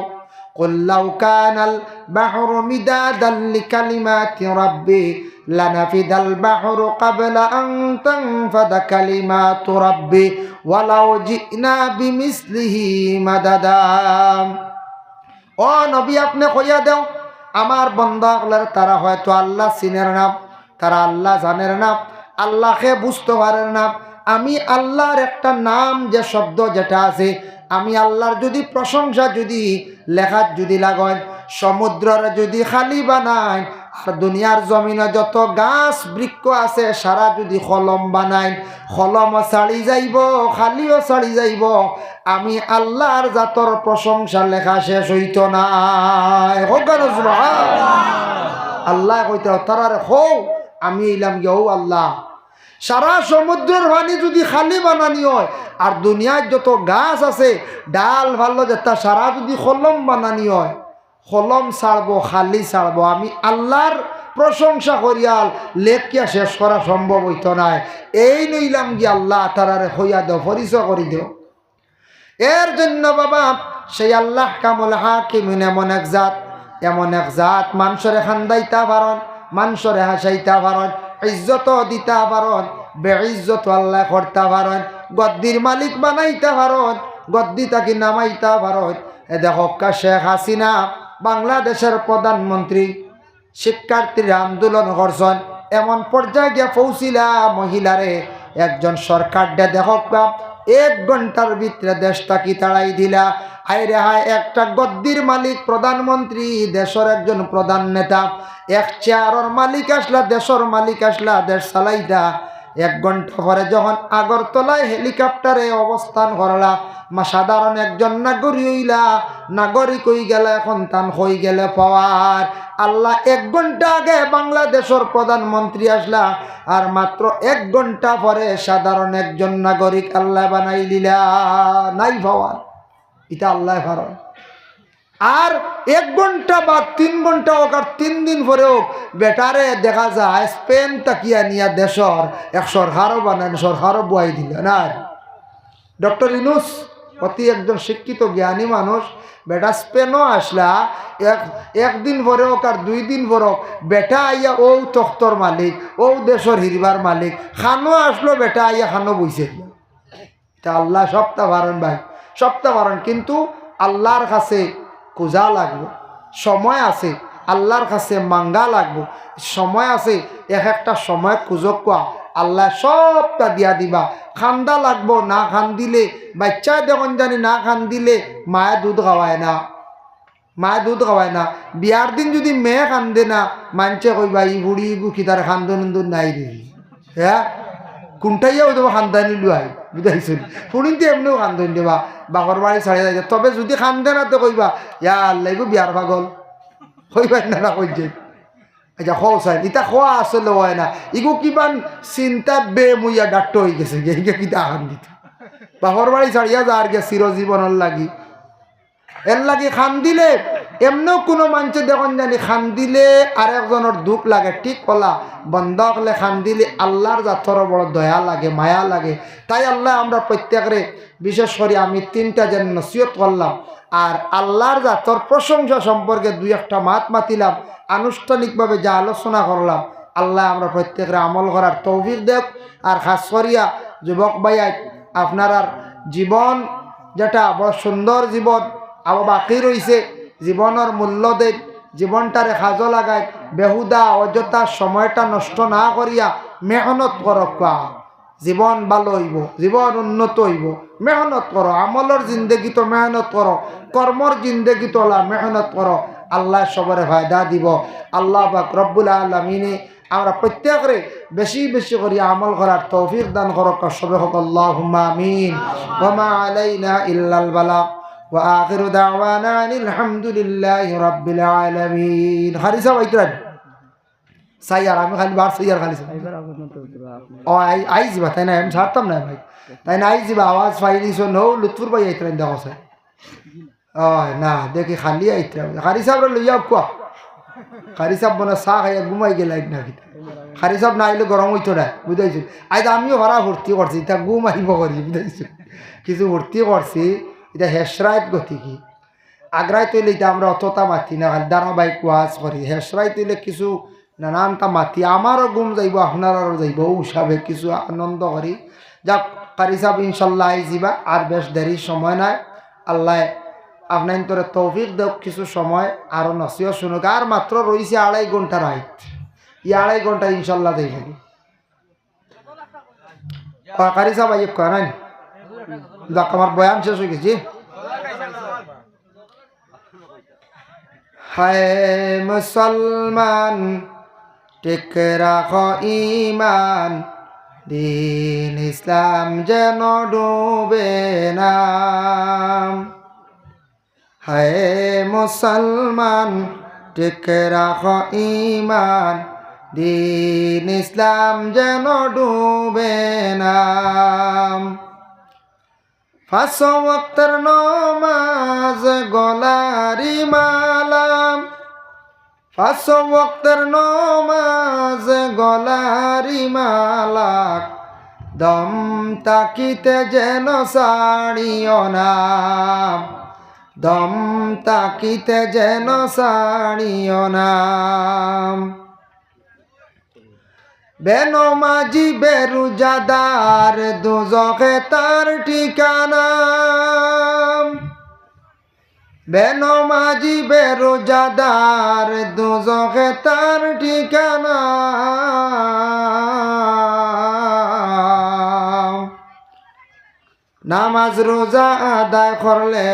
قل لو كان البحر مدادا لكلمات ربي لنفد البحر قبل أن تنفد كلمات ربي ولو جئنا بمثله مددا ও নবী আপনি কইয়া দেও আমার বান্দাগুলার তারা হয়তো আল্লাহ চিনের না তারা আল্লাহ জানের না আল্লাহকে বুঝতে পারে না আমি আল্লাহর একটা নাম যে শব্দ যেটা আছে আমি আল্লাহর যদি প্রশংসা যদি লেখাত যদি লাগাই সমুদ্রের যদি খালি বানাই আর দুনিয়ার জমিনে যত গাছ বৃক্ষ আছে সারা যদি কলম বানাই কলমও ছাড়ি যাইব খালিও ছাড়ি যাইব আমি আল্লাহর জাতর প্রশংসা লেখা শেষ হইত না আল্লাহ কইতে তারারে হো আমি এলাম গিয়ে আল্লাহ সারা সমুদ্রের পানি যদি খালি বানানি হয় আর দুনিয়ায় যত গাছ আছে ডাল ভালো যেটা সারা যদি কলম বানানি হয় কলম ছাড়বো খালি ছাড়বো আমি আল্লাহর প্রশংসা করিয়াল লেখিয়া শেষ করা সম্ভব হইত না এই নইলাম কি আল্লাহ তারারে হইয়া দেও পরিচয় করি দেও এর জন্য বাবা সেই আল্লাহ কামুল হাকিমিন এমন এক জাত মানুষরে খান্দাইতা পারন মানুষরে হাসাইতা পারন ইজ্জত দিতা পারন বেইজ্জত আল্লাহ করতে পারন গদ্দির মালিক বানাইতে পারন গদ্দি তাকে নামাইতে পারন এ দেখো শেখ হাসিনা বাংলাদেশের প্রধানমন্ত্রী শিক্ষার্থীরা আন্দোলন করছেন এমন পর্যায়ে গিয়ে পৌঁছিলা মহিলারে একজন সরকার দেখো 1 ঘন্টার ভিতরে দেশটাকে তাড়াই দিলা হায় রে হায় একটা গদ্দির মালিক প্রধানমন্ত্রী দেশের একজন প্রধান নেতা এক চেয়ারের মালিক আসলা দেশের মালিক আসলা দেশ চালাইতা 1 ঘন্টা পরে যখন আগরতলায় হেলিকপ্টারে অবস্থান করলা সাধারণ একজন নাগরিক হইলা, নাগরিক হই গেলে এখন তান হই গেলে পাওয়ার। আল্লাহ 1 ঘন্টা আগে বাংলাদেশের প্রধানমন্ত্রী আসলা, আর মাত্র 1 ঘন্টা পরে সাধারণ একজন নাগরিক আল্লাহ বানাই দিলা, নাই পাওয়ার। এটা আল্লাহ ভালো। আর 1 ঘন্টা বা 3 ঘন্টা হোক আর 3 দিন পরেও বেটারে দেখা যায় স্পেন তাকিয়া নিয়া দেশর এক সরকারও বানান, সরকারও বুয়াই দিল না। ডক্টর ইউনূস অতি একজন শিক্ষিত জ্ঞানী মানুষ, বেটা স্পেনও আসলা, একদিন পরে হোক আর 2 দিন পরে হোক বেটা আইয়া ও তখ্তর মালিক, ও দেশের হিরবার মালিক, খানো আসলো বেটা আইয়া খানো বইছে। তা আল্লাহ সপ্তাহ বারণ ভাই, সপ্তাহ বারণ, কিন্তু আল্লাহর কাছে খোঁজা লাগবো, সময় আছে আল্লাহর কাছে মাঙ্গা লাগবো, সময় আছে। একটা সময় খুঁজক কোয়া, আল্লাহ সবটা দিয়া দিবা। খান্দা লাগবো, না খান দিলে বাচ্চা দেখুন জানি, না খান দিলে মায়ের দুধ খাওয়ায় না, মায়ের দুধ খাওয়ায় না। বিয়ার দিন যদি মেয়ে কান্দে না, মানছে কইবা ই বুড়ি গুখি তার খান্দন নাই দিবি। হ্যাঁ, কোনটাইয়াও দেবো খান্দানি লুয়াই, বুঝাইছেন? শুনিতে এমনিও খান্দন দেবা, বাঘর বাড়ি ছাড়িয়ে যাইছে। তবে যদি খান্দে না তো কইবা ইয়া আল্লাহ গো বিয়ার পাগল, কইবাই না কইছে। আচ্ছা খোয়া চাই ইটা খোয়া আসলে হয় না, ইগো কিমান চিন্তা বেমুইয়া ডাক্ত হয়ে গেছে, গিয়ে কিতা খান দিতে বাঘর বাড়ি ছাড়িয়া যার গে চিরজীবনের লাগি। এর লাগি খান দিলে এমনিও কোনো মানুষ দেখুন জানি খান দিলে আর একজনের দুঃখ লাগে, ঠিক কলা বন্ধ হলে খান দিলে আল্লাহর জাতর বড় দয়া লাগে, মায়া লাগে। তাই আল্লাহ আমরা প্রত্যেকরে বিশেষ করে আমি 3টা যেন নসিহত করলাম, আর আল্লাহর জাতর প্রশংসা সম্পর্কে 2-1টা মাত মাতিলাম, আনুষ্ঠানিকভাবে যা আলোচনা করলাম। আল্লাহ আমরা প্রত্যেকরে আমল করার তৌফিক দেব। আর খাস করিয়া যুবক ভাইয়াই আপনার জীবন যেটা বড় সুন্দর জীবন আবার বাকি রয়েছে, জীবনের মূল্য দেব, জীবনটারে কাজে লাগায়, বেহুদা অযথা সময়টা নষ্ট না করিয়া মেহনত করক। জীবন ভালো হইব, জীবন উন্নত হইব, মেহনত করো। আমলের জিন্দগি তো মেহনত করো, কর্মর জিন্দগি তোলা মেহনত করো, আল্লাহ সবরে ফায়দা দিব। আল্লাহ পাক রব্বুল আলামিনে আমরা প্রত্যেকরে বেশি বেশি করে আমল করার তৌফিক দান করক। সবে হোক আল্লাহুম্মা আমিন। ওয়া মা আলাইনা ইল্লাল বালাগ ওয়া আখিরু দাওয়ানা আলহামদুলিল্লাহি রাব্বিল আলামিন। হারিসা বাইতরান সাইয়ার আমি খালি বার সাইয়ার খালি ও আই যাবা, তাই না? আমি ছাড়তাম না ভাই, তাই না? আই যাবা, আওয়াজ পাইলিস নো লুৎফুর ভাই আইতরান দেখো স্যার। ও না দেখি খালি আইতরা খারি সাহেব লইয়া কোয়া, খারি সাহেব বনা চা খাইয়া ঘুমাই গেল না কি? খারি সাহেব না আইলে গরম হইতো না, বুঝাইছো? আজ আমিও ভাড়া ভর্তি করছি, এটা ঘুম আহিব করি, বুঝাইছো? কিছু ভর্তি করছি, এটা হেসরাইত গতি কি আগ্রায় তৈলে এটা আমরা অতটা মাতি না, ধারাবাহিক ওয়াজ করি। হেসরাই তৈলে কিছু নানানটা মাতি, আমারও ঘুম যাইব, আপনারও যাইব, ও হিসাবে কিছু আনন্দ করি। যাক কারি সাহেব ইনশাল্লাহ আই যাবা, আর বেশ দেরি সময় নাই। আল্লাহ আপনার তোরে তৌফিক দেব, কিছু সময় আরও নসিহত শুনুক। আর মাত্র রয়েছে 2.5 ঘন্টার রাইট, ই 2.5 ঘন্টা ইনশাল্লাহ দেই থাকি। কারি সাহেব আইব কয় নাই, দেখ আমার বয়ান শেষ হয়ে গেছি। হায় মুসলমান ঠিক রাখো ঈমান, দিন ইসলাম যেন ডুবে না। হায় মুসলমান ঠিক রাখো ঈমান, দিন ইসলাম যেন ডুবে না। 5 ওয়াক্তের নামাজ গলারি মালাম, 5 ওয়াক্তের নামাজ গলারি মালাক, দম তাকিতে যেন ছাড়িও না, দম তাকিতে যেন ছাড়িও না। বেনমাজি বেরুজাদার দুজখে তার ঠিকানা, বেনমাজি বেরুজাদার দুজখে তার ঠিকানা। নামাজ রোজা আদায় করলে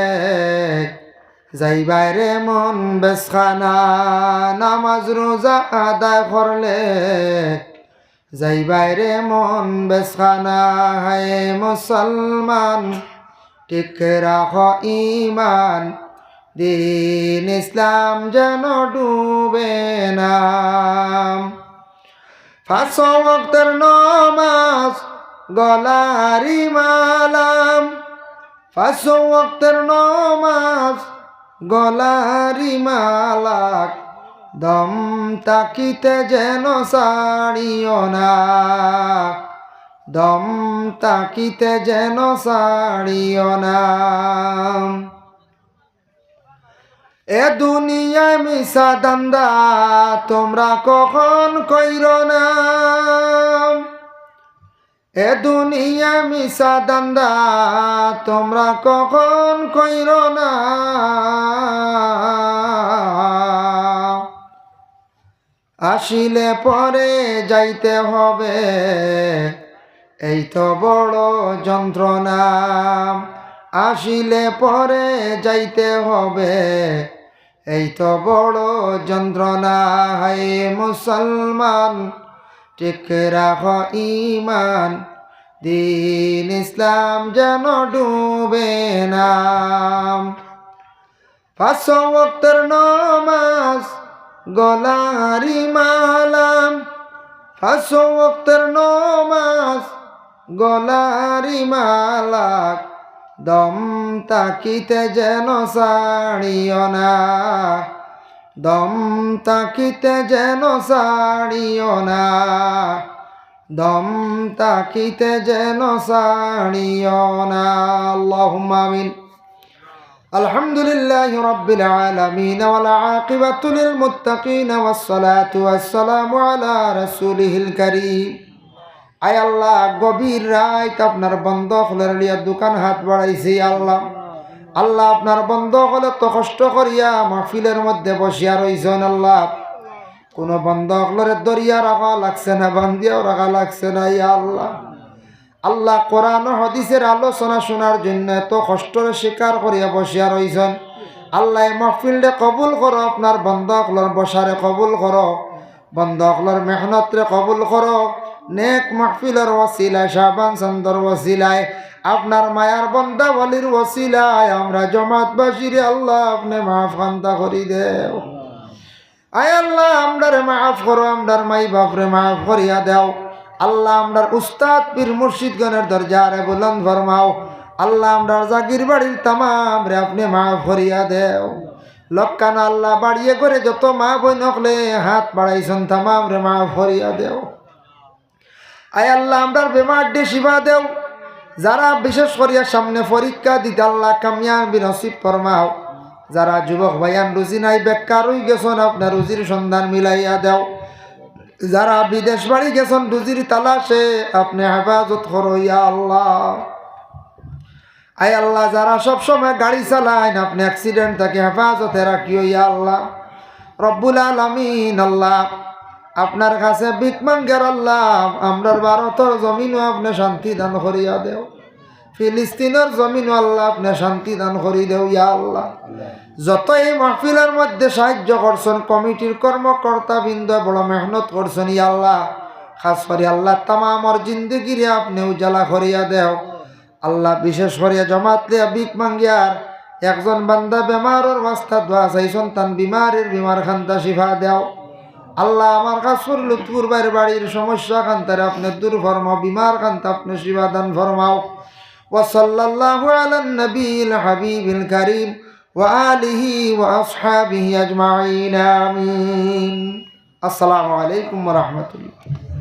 যাইবাই রে মন বেসখানা, নামাজ রোজা আদায় করলে যাই বাইরে মন বেসখানা হায় মুসলমান ঠিক রাখ ইমান দিন ইসলাম যেন ডুবে না পাঁচ ওয়াক্তের নামাজ গলারি মালাম পাঁচ ওয়াক্তের নামাজ গলারি মালাক দম তাকিতে যেন সাড়িও না দম তাকিতে যেন সাড়িও না এ দুনিয়ায় মিশা দান্দা তোমরা কখন কইর না এ দুনিয়ায় মিশা দান্দা তোমরা কখন কইর না আসিলে পরে যাইতে হবে এই তো বড় যন্ত্রণা আসিলে পরে যাইতে হবে এই তো বড় যন্ত্রণা হায় মুসলমান ঠিক রাখ ইমান দিন ইসলাম যেন ডুবে না পাঁচ ওয়াক্তের নামাজ গলারি মালাম পাঁচ ওয়াক্তের নামাজ গলারি মালাক দম তাকিতে যেন সাড়িও না দম তাকিতে যেন সাড়িও না দম তাকিতে যেন সাড়িও না আল্লাহুম্মা আমিন আলহামদুলিল্লাহি রাব্বিল আলামিন ওয়াল আকিবাতু লিল মুত্তাকিন ওয়াস সালাতু ওয়াস সালামু আলা রাসূলিহিল কারীম আয় আল্লাহ গভীর রাত আপনার বন্ধ হলের লিয়া দোকান হাত বাড়াইছি আল্লাহ আল্লাহ আপনার বন্ধ হলে তো কষ্ট করিয়া মাহফিলের মধ্যে বসিয়া রইছেন আল্লাহ কোনো বন্ধ হলের দরিয়া রাখা লাগছে না বান্দিয়াও রাখা লাগছে না ইয়া আল্লাহ আল্লাহ কোরআন ও হাদিসের আলোচনা শোনার জন্য এত কষ্টের স্বীকার করিয়া বসিয়া রইছেন আল্লাহ মাহফিলরে কবুল করো আপনার বন্ধ হলের বসারে কবুল করো বন্ধ হলের মেহনতরে কবুল করো নেক মাহফিলের ওসিলায় শাবান চন্দর ওসিলায় আপনার মায়ার বন্দা বলির ওসিলায় আমরা জমাতবাসীরে আল্লাহ আপনি মাফ খান্তা করি দেও আয় আল্লাহ আমরারে মাফ করো আমরার মাই বাপরে মাফ করিয়া দেও আল্লাহ আমরার উস্তাদ পীর মুর্শিদগণের দরজারে বুলন্দ ফরমাও আল্লাহ আমরার জাগির বাড়ির তামাম রে আপনি মাফ করিয়া দেও লক্কানা আল্লাহ বাড়িয়ে করে যত মা বই নকলে হাত বাড়াইছেন তামাম রে মাফ করিয়া দেও আয় আল্লাহ আমরার বেমার ডে শিবা দেও যারা বিশেষ করিয়া সামনে পরীক্ষা দিতে আল্লাহ কামিয়াবি নসিব ফরমাও যারা যুবক ভাইয়ান রুজি নাই বেকার হয়ে গেছেন আপনার রুজির সন্ধান মিলাইয়া দেও যারা বিদেশ বাড়ি গেছেন রুজির তালাশে আপনি হেফাজত করো ইয়া আল্লাহ আয় আল্লাহ যারা সব সময় গাড়ি চালায় আপনি অ্যাক্সিডেন্ট থেকে হেফাজতে রাখিও ইয়া আল্লাহ রব্বুল আলামিন আল্লাহ আপনার কাছে ভিক মাঙ্গের আল্লাহ আমরার ভারতের জমিনও আপনি শান্তি দান করিয়া দেও ফিলিস্তিনের জমিনও আল্লাহ আপনি শান্তি দান করি দেও ইয়া আল্লাহ যত এই মাহফিলের মধ্যে সাহায্য করছেন কমিটির কর্মকর্তা বৃন্দ বড় মেহনত করছেন ইয়া আল্লাহ খাস করে আল্লাহ তামামর জিন্দগিরে আপনি উজালা করিয়া দেও আল্লাহ বিশেষ করিয়া জমাত লিয়া ভিক মাঙ্গিয়ার একজন বান্দা বেমারের অবস্থা দোয়া চাইছেন তান বিমারের বিমার খান্তা শিফা দেও আল্লাহ আমার কাছর লুৎফুর বাইর বাড়ির সমস্যা খান্তারে আপনি দূর ফরমাও বিমার খান্তা আপনি শিফা দান ফরমাও ওয়া সাল্লাল্লাহু আলান নবিয়িল হাবিবিল কারীম ওয়া আলিহি ওয়া আসহাবিহি আজমাইন আমিন আসসালামু আলাইকুম ওয়া রাহমাতুল্লাহ।